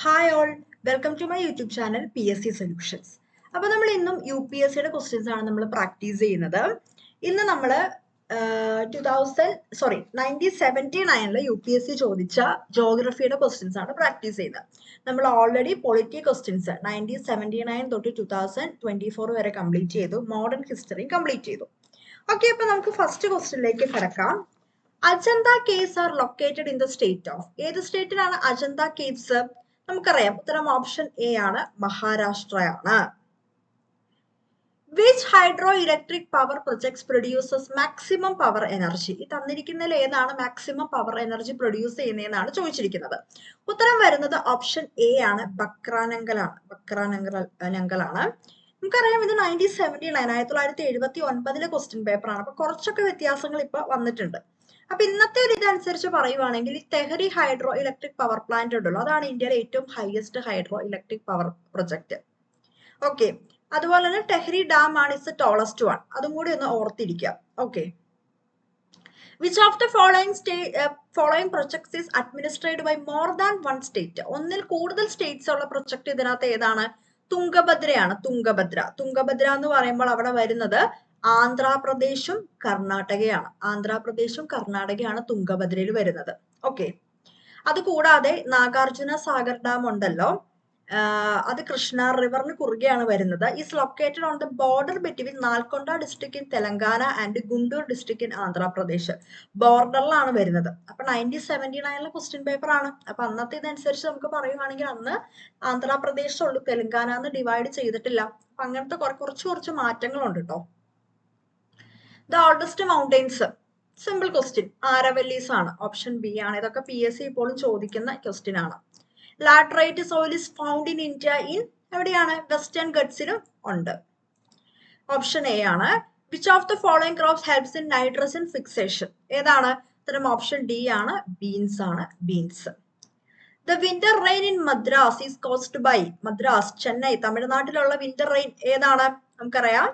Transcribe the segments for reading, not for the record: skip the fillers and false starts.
Hi all, welcome to my YouTube channel PSC solutions. അപ്പോൾ നമ്മൾ ഇന്നും UPSCയുടെ ക്വസ്റ്റ്യൻസ് ആണ് നമ്മൾ പ്രാക്ടീസ് ചെയ്യുന്നത്. ഇന്ന് നമ്മൾ 1979 UPSC ചോദിച്ച ജോഗ്രഫിയുടെ ക്വസ്റ്റ്യൻസ് ആണ് പ്രാക്ടീസ് ചെയ്യുന്നത്. നമ്മൾ ഓൾറെഡി പൊളിറ്റി ക്വസ്റ്റ്യൻസ് 1979 തൊട്ട് 2024 വരെ കംപ്ലീറ്റ് ചെയ്തു. മോഡേൺ ഹിസ്റ്ററി കംപ്ലീറ്റ് ചെയ്തു. ഓക്കെ, അപ്പൊ നമുക്ക് ഫസ്റ്റ് ക്വസ്റ്റ്യനിലേക്ക് കിടക്കാം. Ajanta caves are located in the state of, ഏത് സ്റ്റേറ്റിലാണ് അജന്ത കേവ്സ്? നമുക്കറിയാം, ഉത്തരം ഓപ്ഷൻ എ ആണ്, മഹാരാഷ്ട്രയാണ്. Which hydro electric power projects produces maximum power energy? ഈ തന്നിരിക്കുന്നതിൽ ഏതാണ് മാക്സിമം പവർ എനർജി പ്രൊഡ്യൂസ് ചെയ്യുന്നതെന്നാണ് ചോദിച്ചിരിക്കുന്നത്. ഉത്തരം വരുന്നത് ഓപ്ഷൻ എ ആണ്, ബക്രാനങ്കലാണ്. നമുക്കറിയാം, ഇത് 1979 ക്വസ്റ്റ്യൻ പേപ്പറാണ്. അപ്പൊ കുറച്ചൊക്കെ വ്യത്യാസങ്ങൾ ഇപ്പൊ വന്നിട്ടുണ്ട്. അപ്പൊ ഇന്നത്തെ ഒരു ഇതനുസരിച്ച് പറയുവാണെങ്കിൽ ഈ Tehri hydro electric power plant ഉണ്ടല്ലോ, അതാണ് ഇന്ത്യയിലെ ഏറ്റവും highest hydro electric power project. Okay, അതുപോലെ തന്നെ ടെഹരി ഡാം ആണ് ഇസ് ടോളസ്റ്റ് വൺ, അതും കൂടി ഒന്ന് ഓർത്തിരിക്കുക. Okay, which of the following projects is administered by more than one state? ഒന്നിൽ കൂടുതൽ സ്റ്റേറ്റ്സ് ഉള്ള പ്രൊജക്ട് ഇതിനകത്ത് ഏതാണ്? തുംഗഭദ്രയാണ്. തുംഗഭദ്ര എന്ന് പറയുമ്പോൾ അവിടെ വരുന്നത് ആന്ധ്രാപ്രദേശും കർണാടകയാണ് തുംഗഭദ്രയിൽ വരുന്നത്. ഓക്കെ, അത് കൂടാതെ നാഗാർജുന സാഗർ ഡാം ഉണ്ടല്ലോ, അത് കൃഷ്ണ റിവറിന് കുറുകെയാണ് വരുന്നത്. Is located on the border between Nalgonda district in Telangana and Guntur district in Andhra Pradesh. ബോർഡറിലാണ് വരുന്നത്. അപ്പൊ 1979 ക്വസ്റ്റ്യൻ പേപ്പർ ആണ്. അപ്പൊ അന്നത്തെ ഇതനുസരിച്ച് നമുക്ക് പറയുവാണെങ്കിൽ അന്ന് ആന്ധ്രാപ്രദേശ് ഉള്ളു, തെലങ്കാന എന്ന് ഡിവൈഡ് ചെയ്തിട്ടില്ല. അപ്പൊ അങ്ങനത്തെ കുറച്ച് മാറ്റങ്ങളുണ്ട് കേട്ടോ. The oldest mountains, simple question, Aravallis ആണ്. ഓപ്ഷൻ ബി ആണ്. ഇതൊക്കെ PSC ഇപ്പോഴും ചോദിക്കുന്ന ക്വസ്റ്റ്യൻ ആണ്. Laterite soil is found in India in, എവിടെയാണ്? വെസ്റ്റേൺ ഗട്ട്സിലും ഉണ്ട്. ഓപ്ഷൻ എ ആണ്. Which of the following crops helps in nitrogen fixation? ഏതാണ്? ഉത്തരം ഓപ്ഷൻ ഡി ആണ്, ബീൻസ് ആണ്, beans. The winter rain in Madras is caused by, Madras Chennai തമിഴ്നാട്ടിലുള്ള വിന്റർ റെയിൻ ഏതാണ്? നമുക്കറിയാം,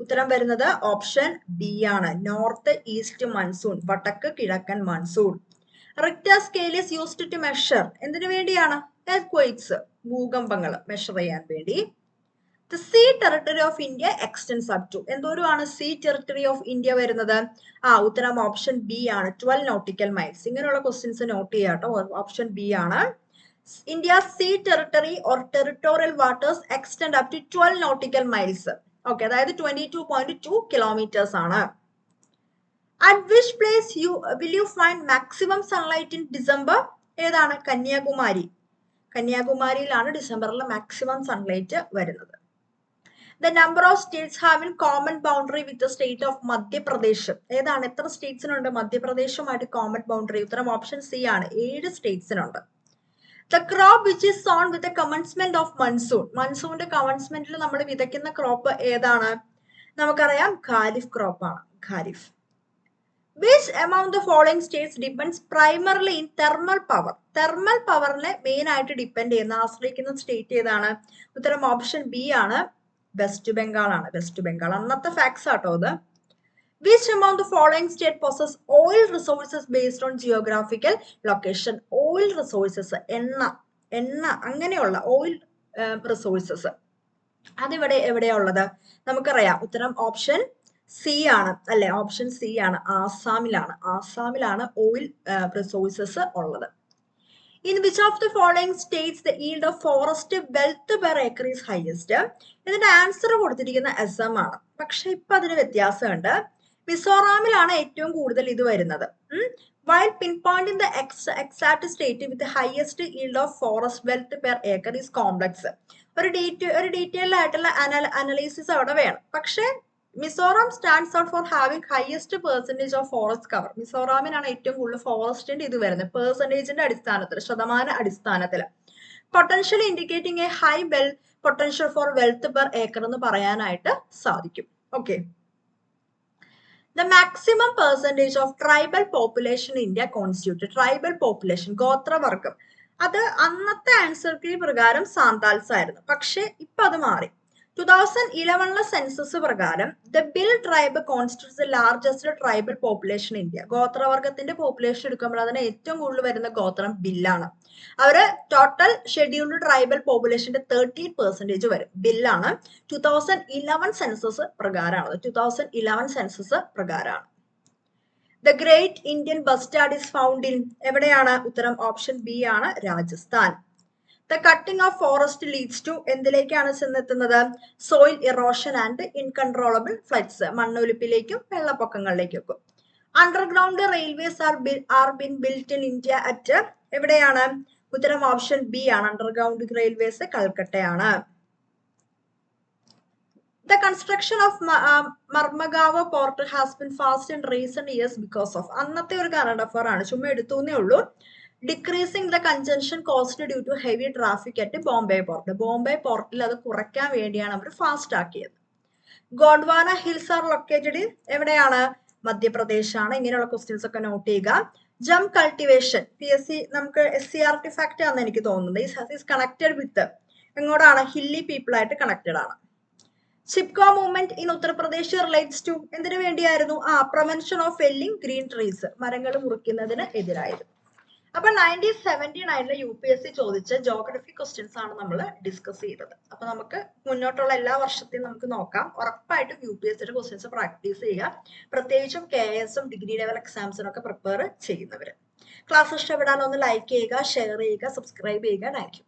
ഉത്തരം വരുന്നത് ഓപ്ഷൻ ബി ആണ്, നോർത്ത് ഈസ്റ്റ് മൺസൂൺ, വടക്ക് കിഴക്കൻ monsoon. Richter scale is used to measure, എന്തിനു വേണ്ടിയാണ്? എർത്ത്ക്വേക്സ്, ഭൂകമ്പങ്ങൾ മെഷർ ചെയ്യാൻ വേണ്ടി. The sea territory of India extends up to, എന്തോരമാണ് സീ ടെറിട്ടറി ഓഫ് ഇന്ത്യ വരുന്നത്? ഉത്തരം ഓപ്ഷൻ ബി ആണ്, 12 നോട്ടിക്കൽ മൈൽസ്. ഇങ്ങനെയുള്ള ക്വസ്റ്റ്യൻസ് നോട്ട് ചെയ്യാട്ടോ. ഓപ്ഷൻ ബി ആണ്. India sea territory or territorial waters extend up to 12 nautical miles. Okay, അതായത് 22.2 kilometres ആണ്. At which place will you find maximum sunlight in December? ഏതാണ്? കന്യാകുമാരിയിലാണ് ഡിസംബറിൽ maximum sunlight വരുന്നത്. The number of states have in common boundary with the state of Madhya Pradesh, ഏതാണ്? എത്ര സ്റ്റേറ്റ്സിനുണ്ട് മധ്യപ്രദേശുമായിട്ട് common boundary? ഉത്തരം option C ആണ്, 7 സ്റ്റേറ്റ്സിനുണ്ട്. The crop which is sown with the commencement of monsoon, മൺസൂണിന്റെ കമൻസ്മെന്റിൽ നമ്മൾ വിതയ്ക്കുന്ന crop ഏതാണ്? നമുക്കറിയാം, ഖാരിഫ് ക്രോപ്പ് ആണ്, kharif. Which among the following states depends primarily in thermal power? Thermal പവറിനെ മെയിൻ ആയിട്ട് ഡിപ്പെൻഡ് ചെയ്യുന്ന, ആശ്രയിക്കുന്ന സ്റ്റേറ്റ് ഏതാണ്? ഉത്തരം ഓപ്ഷൻ ബി ആണ്, വെസ്റ്റ് ബംഗാൾ ആണ്. അന്നത്തെ ഫാക്ട്സ് ആട്ടോ അത്. Which among the following state possess oil resources based on geographical location? Oil resources, എണ്ണ അങ്ങനെയുള്ള ഓയിൽ റിസോഴ്സസ് അതിവിടെ എവിടെയാ ഉള്ളത്? നമുക്കറിയാം, ഉത്തരം ഓപ്ഷൻ സി ആണ്, അല്ലെ? ഓപ്ഷൻ സി ആണ്, ആസാമിലാണ് ഓയിൽ റിസോഴ്സസ് ഉള്ളത്. In which of the following states the yield of forest wealth per acre is highest? ഇതിന്റെ ആൻസർ കൊടുത്തിരിക്കുന്ന അസം ആണ്, പക്ഷെ ഇപ്പൊ അതിന് വ്യത്യാസമുണ്ട്. മിസോറാമിലാണ് ഏറ്റവും കൂടുതൽ ഇത് വരുന്നത്. While pinpointing the exact state with the highest yield of forest wealth per acre is complex. ഒരു ഡീറ്റെയിൽ ആയിട്ടുള്ള അനലൈസിസ് അവിടെ വേണം. പക്ഷെ Mizoram stands out for having highest percentage of forest cover. മിസോറാമിനാണ് ഏറ്റവും കൂടുതൽ ഫോറസ്റ്റിന്റെ ഇത് വരുന്നത്, പെർസെന്റേജിന്റെ അടിസ്ഥാനത്തിൽ, ശതമാന അടിസ്ഥാനത്തിൽ. Potential indicating a high potential for wealth per acre എന്ന് പറയാനായിട്ട് സാധിക്കും. Okay, the maximum percentage of tribal population in India constituted. Tribal population, ഗോത്രവർഗം, അത് അന്നത്തെ ആൻസർ കീ പ്രകാരം സാന്താൽസ് ആയിരുന്നു, പക്ഷെ ഇപ്പൊ അത് മാറി. 2011 സെൻസസ് പ്രകാരം the Bhil tribe constitutes the largest tribal population India. ഗോത്രവർഗത്തിന്റെ പോപ്പുലേഷൻ എടുക്കുമ്പോൾ അതിന് ഏറ്റവും കൂടുതൽ വരുന്ന ഗോത്രം ബില്ലാണ്. അവര് ടോട്ടൽ ഷെഡ്യൂൾഡ് ട്രൈബൽ പോപ്പുലേഷന്റെ 13% വരും. ബില്ലാണ്. 2011 സെൻസസ് പ്രകാരമാണ്. 2011 സെൻസസ് പ്രകാരമാണ്. The great Indian bustard is found in എവിടെയാണ്? ഉത്തരം ഓപ്ഷൻ ബി ആണ്, Rajasthan. The cutting of forest leads to എന്തിലേക്കാണ് ചെന്നെത്തുന്നത്? Soil erosion and uncontrollable floods, മണ്ണൊലിപ്പിലേക്കും വെള്ളപ്പൊക്കങ്ങളിലേക്കും. Underground railways are been built in India at എവിടെയാണ്? ഉത്തരം ഓപ്ഷൻ ബി ആണ്, അണ്ടർഗ്രൗണ്ട് റെയിൽവേസ് കൽക്കട്ടയാണ്. The construction of Marmagaon port has been fast in recent years because of അന്നത്തെ ഒരു കറണ്ട് അഫയർ ആണ്, ചുമ്മാ എടുത്തൂന്നേ ഉള്ളൂ. Decreasing the congestion cost due to heavy traffic at Bombay port. Bombay പോർട്ടിൽ അത് കുറയ്ക്കാൻ വേണ്ടിയാണ് അവർ ഫാസ്റ്റ് ആക്കിയത്. ഗോണ്ട്വാന ഹിൽസ് ആർ ലൊക്കേറ്റഡ് എവിടെയാണ്? മധ്യപ്രദേശ് ആണ്. ഇങ്ങനെയുള്ള ക്വസ്റ്റ്യൻസ് ഒക്കെ നോട്ട് ചെയ്യുക. ജം കൾട്ടിവേഷൻ PSC നമുക്ക് SCRT ഫാക്ട് ആണെന്ന് എനിക്ക് തോന്നുന്നത്. ഈസ് കണക്റ്റഡ് വിത്ത് എങ്ങോട്ടാണ്? ഹില്ലി പീപ്പിൾ ആയിട്ട് കണക്റ്റഡ് ആണ്. Chipko movement in Uttar Pradesh relates to എന്തിനു വേണ്ടിയായിരുന്നു? Prevention of felling green trees, മരങ്ങൾ മുറിക്കുന്നതിന് എതിരായിരുന്നു. അപ്പൊ 1979 UPSC ചോദിച്ച ജോഗ്രഫി ക്വസ്റ്റ്യൻസ് ആണ് നമ്മൾ ഡിസ്കസ് ചെയ്തത്. അപ്പൊ നമുക്ക് മുന്നോട്ടുള്ള എല്ലാ വർഷത്തെയും നമുക്ക് നോക്കാം. ഉറപ്പായിട്ടും UPSCയുടെ ക്വസ്റ്റ്യൻസ് പ്രാക്ടീസ് ചെയ്യുക. പ്രത്യേകിച്ചും KS-ഉം ഡിഗ്രി ലെവൽ എക്സാംസിനും ഒക്കെ പ്രിപ്പയർ ചെയ്യുന്നവര്. ക്ലാസ് ഇഷ്ടപ്പെടാൻ ഒന്ന് ലൈക്ക് ചെയ്യുക, ഷെയർ ചെയ്യുക, സബ്സ്ക്രൈബ് ചെയ്യുക. Thank you.